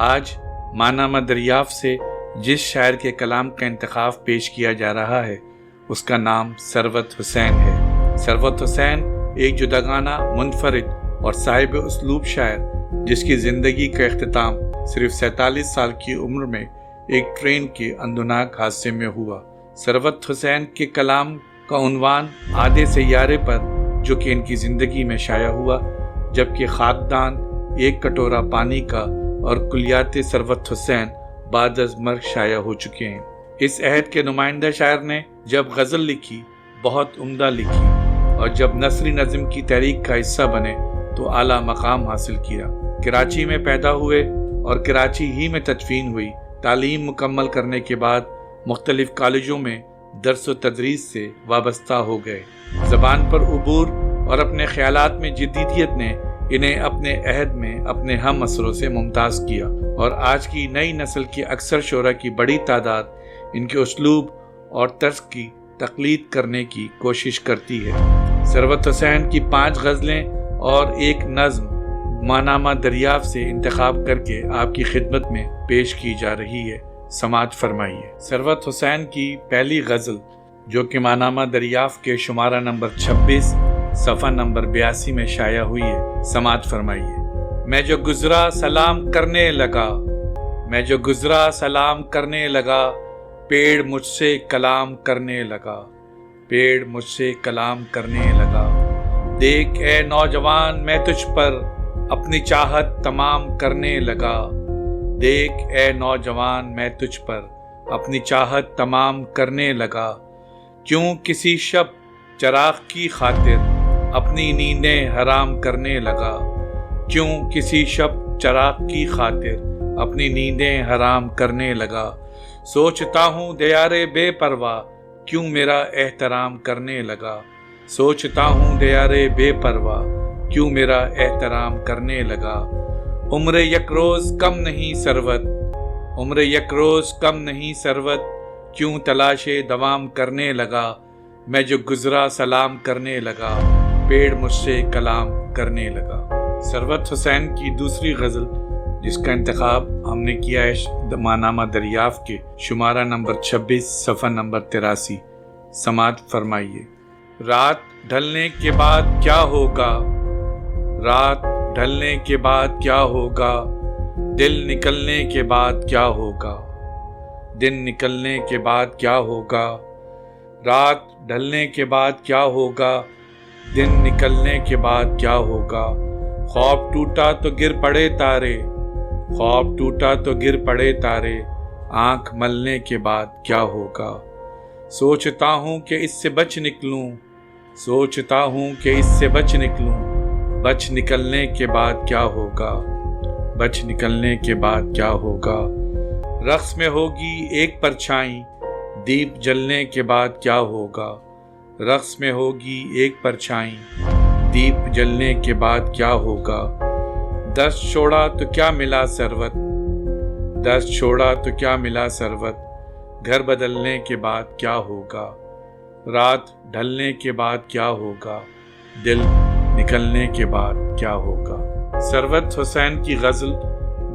آج مانامہ دریافت سے جس شاعر کے کلام کا انتخاب پیش کیا جا رہا ہے اس کا نام ثروت حسین ہے۔ ثروت حسین ایک جداگانہ، منفرد اور صاحب اسلوب شاعر جس کی زندگی کا اختتام صرف 47 سال کی عمر میں ایک ٹرین کے اندوناک حادثے میں ہوا۔ ثروت حسین کے کلام کا عنوان آدھے سیارے پر جو کہ ان کی زندگی میں شائع ہوا، جبکہ خاکدان، ایک کٹورا پانی کا اور کلیات ثروت حسین بعد از مرگ شائع ہو چکے ہیں۔ اس عہد کے نمائندہ شاعر نے جب غزل لکھی بہت عمدہ لکھی، اور جب نثری نظم کی تحریک کا حصہ بنے تو اعلیٰ مقام حاصل کیا۔ کراچی میں پیدا ہوئے اور کراچی ہی میں تدفین ہوئی۔ تعلیم مکمل کرنے کے بعد مختلف کالجوں میں درس و تدریس سے وابستہ ہو گئے۔ زبان پر عبور اور اپنے خیالات میں جدیدیت نے انہیں اپنے عہد میں اپنے ہم عصروں سے ممتاز کیا، اور آج کی نئی نسل کی اکثر شعراء کی بڑی تعداد ان کے اسلوب اور طرز کی تقلید کرنے کی کوشش کرتی ہے۔ ثروت حسین کی 5 غزلیں اور ایک نظم مانامہ دریافت سے انتخاب کر کے آپ کی خدمت میں پیش کی جا رہی ہے، سماعت فرمائیے۔ ثروت حسین کی پہلی غزل جو کہ مانامہ دریافت کے شمارہ نمبر 26 صفحہ نمبر 82 میں شائع ہوئی ہے، سماعت فرمائیے۔ میں جو گزرا سلام کرنے لگا، میں جو گزرا سلام کرنے لگا، پیڑ مجھ سے کلام کرنے لگا، پیڑ مجھ سے کلام کرنے لگا۔ دیکھ اے نوجوان میں تجھ پر اپنی چاہت تمام کرنے لگا، دیکھ اے نوجوان میں تجھ پر اپنی چاہت تمام کرنے لگا۔ کیوں کسی شب چراغ کی خاطر اپنی نیندیں حرام کرنے لگا، کیوں کسی شب چراغ کی خاطر اپنی نیندیں حرام کرنے لگا۔ سوچتا ہوں دیار بے پرواہ کیوں میرا احترام کرنے لگا، سوچتا ہوں دیار بے پرواہ کیوں میرا احترام کرنے لگا۔ عمر یک روز کم نہیں ثروت، عمر یک روز کم نہیں ثروت، کیوں تلاش دوام کرنے لگا۔ میں جو گزرا سلام کرنے لگا، پیڑ مجھ سے کلام کرنے لگا۔ ثروت حسین کی دوسری غزل جس کا انتخاب ہم نے کیا ہے مانامہ دریافت کے شمارہ نمبر 26 صفحہ نمبر 83، سماعت فرمائیے۔ رات ڈھلنے کے بعد کیا ہوگا، رات ڈھلنے کے بعد کیا ہوگا، دل نکلنے کے بعد کیا ہوگا، دن نکلنے کے بعد کیا ہوگا۔ رات ڈھلنے کے بعد کیا ہوگا، دن نکلنے کے بعد کیا ہوگا۔ خواب ٹوٹا تو گر پڑے تارے، خواب ٹوٹا تو گر پڑے تارے، آنکھ ملنے کے بعد کیا ہوگا۔ سوچتا ہوں کہ اس سے بچ نکلوں، سوچتا ہوں کہ اس سے بچ نکلوں، بچ نکلنے کے بعد کیا ہوگا، بچ نکلنے کے بعد کیا ہوگا۔ رقص میں ہوگی ایک پرچھائی، دیپ جلنے کے بعد کیا ہوگا، رقص میں ہوگی ایک پرچھائی، دیپ جلنے کے بعد کیا ہوگا۔ دست چھوڑا تو کیا ملا ثروت، دست چھوڑا تو کیا ملا ثروت، گھر بدلنے کے بعد کیا ہوگا۔ رات ڈھلنے کے بعد کیا ہوگا، دل نکلنے کے بعد کیا ہوگا۔ ثروت حسین کی غزل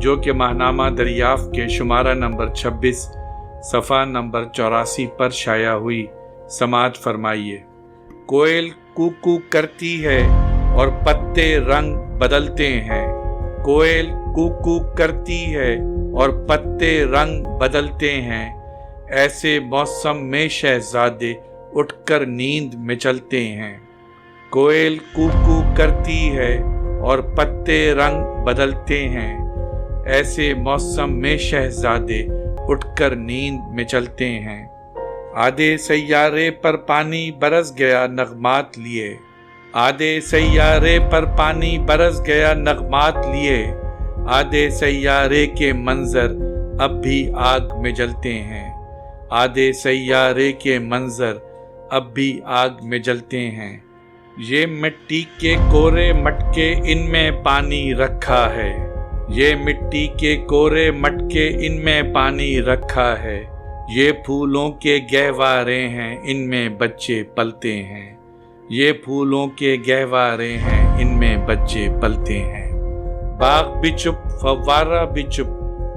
جو کہ ماہنامہ دریافت کے شمارہ نمبر 26 صفحہ نمبر 84 پر شائع ہوئی، سماعت فرمائیے۔ کوئل کوکو کرتی ہے اور پتے رنگ بدلتے ہیں، کوئل کوکو کرتی ہے اور پتے رنگ بدلتے ہیں، ایسے موسم میں شہزادے اٹھ کر نیند میں چلتے ہیں۔ کوئل کوکو کرتی ہے اور پتے رنگ بدلتے ہیں، ایسے موسم میں شہزادے اٹھ کر نیند میں چلتے ہیں۔ آدھے سیارے پر پانی برس گیا نغمات لیے، آدھے سیارے پر پانی برس گیا نغمات لیے، آدھے سیارے کے منظر اب بھی آگ میں جلتے ہیں، آدھے سیارے کے منظر اب بھی آگ میں جلتے ہیں۔ یہ مٹی کے کورے مٹکے ان میں پانی رکھا ہے، یہ مٹی کے کورے مٹکے ان میں پانی رکھا ہے، یہ پھولوں کے گہوارے ہیں ان میں بچے پلتے ہیں، یہ پھولوں کے گہوارے ہیں ان میں بچے پلتے ہیں۔ باغ بھی چپ فوارہ بھی چپ،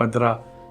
15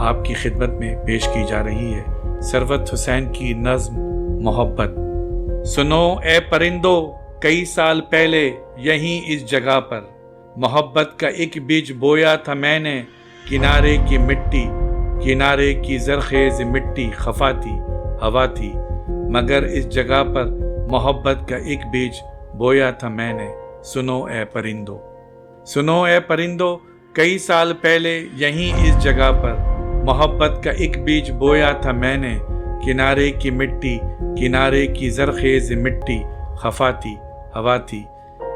آپ کی خدمت میں پیش کی جا رہی ہے ثروت حسین کی نظم محبت۔ سنو اے پرندو، کئی سال پہلے یہیں اس جگہ پر محبت کا ایک بیج بویا تھا میں نے، کنارے کی مٹی، کنارے کی زرخیز مٹی خفا تھی، ہوا تھی، مگر اس جگہ پر محبت کا ایک بیج بویا تھا میں نے۔ سنو اے پرندو، سنو اے پرندو، کئی سال پہلے یہیں اس جگہ پر محبت کا ایک بیج بویا تھا میں نے، کنارے کی مٹی، کنارے کی زرخیز مٹی خفا تھی، ہوا تھی،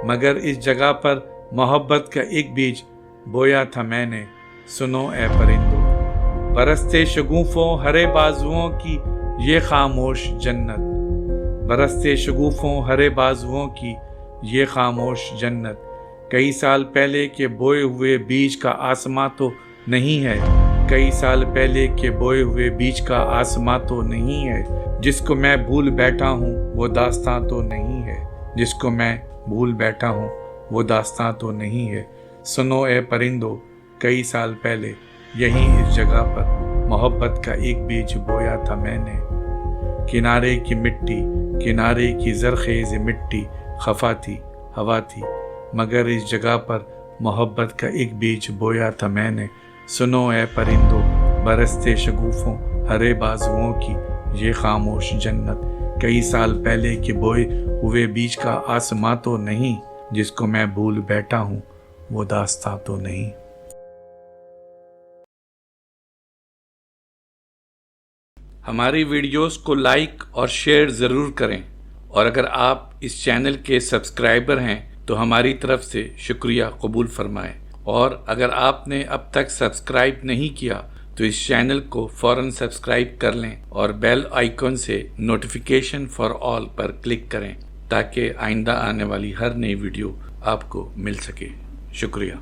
مگر اس جگہ پر محبت کا ایک بیج بویا تھا میں نے۔ سنو اے پرندو، برستے شگوفوں ہرے بازوؤں کی یہ خاموش جنت، برستے شگوفوں ہرے بازوؤں کی یہ خاموش جنت، کئی سال پہلے کے بوئے ہوئے بیج کا آسماں تو نہیں ہے، کئی سال پہلے کے بوئے ہوئے بیج کا آسماں تو نہیں ہے، جس کو میں بھول بیٹھا ہوں وہ داستاں تو نہیں ہے، جس کو میں بھول بیٹھا ہوں وہ داستاں تو نہیں ہے۔ سنو اے پرندو، کئی سال پہلے یہیں اس جگہ پر محبت کا ایک بیج بویا تھا میں نے، کنارے کی مٹی، کنارے کی زرخیز مٹی خفا تھی، ہوا تھی، مگر اس جگہ پر محبت کا ایک بیج بویا تھا میں نے۔ سنو اے پرندو، برستے شگوفوں ہرے بازوؤں کی یہ خاموش جنت، کئی سال پہلے کے بوئے ہوئے بیج کا آسماں تو نہیں، جس کو میں بھول بیٹھا ہوں وہ داستاں تو نہیں۔ ہماری ویڈیوز کو لائک اور شیئر ضرور کریں، اور اگر آپ اس چینل کے سبسکرائبر ہیں تو ہماری طرف سے شکریہ قبول فرمائیں، اور اگر آپ نے اب تک سبسکرائب نہیں کیا تو اس چینل کو فوراً سبسکرائب کر لیں اور بیل آئیکن سے notification for all per click کریں تاکہ آئندہ آنے والی ہر نئی ویڈیو آپ کو مل سکے۔ شکریہ۔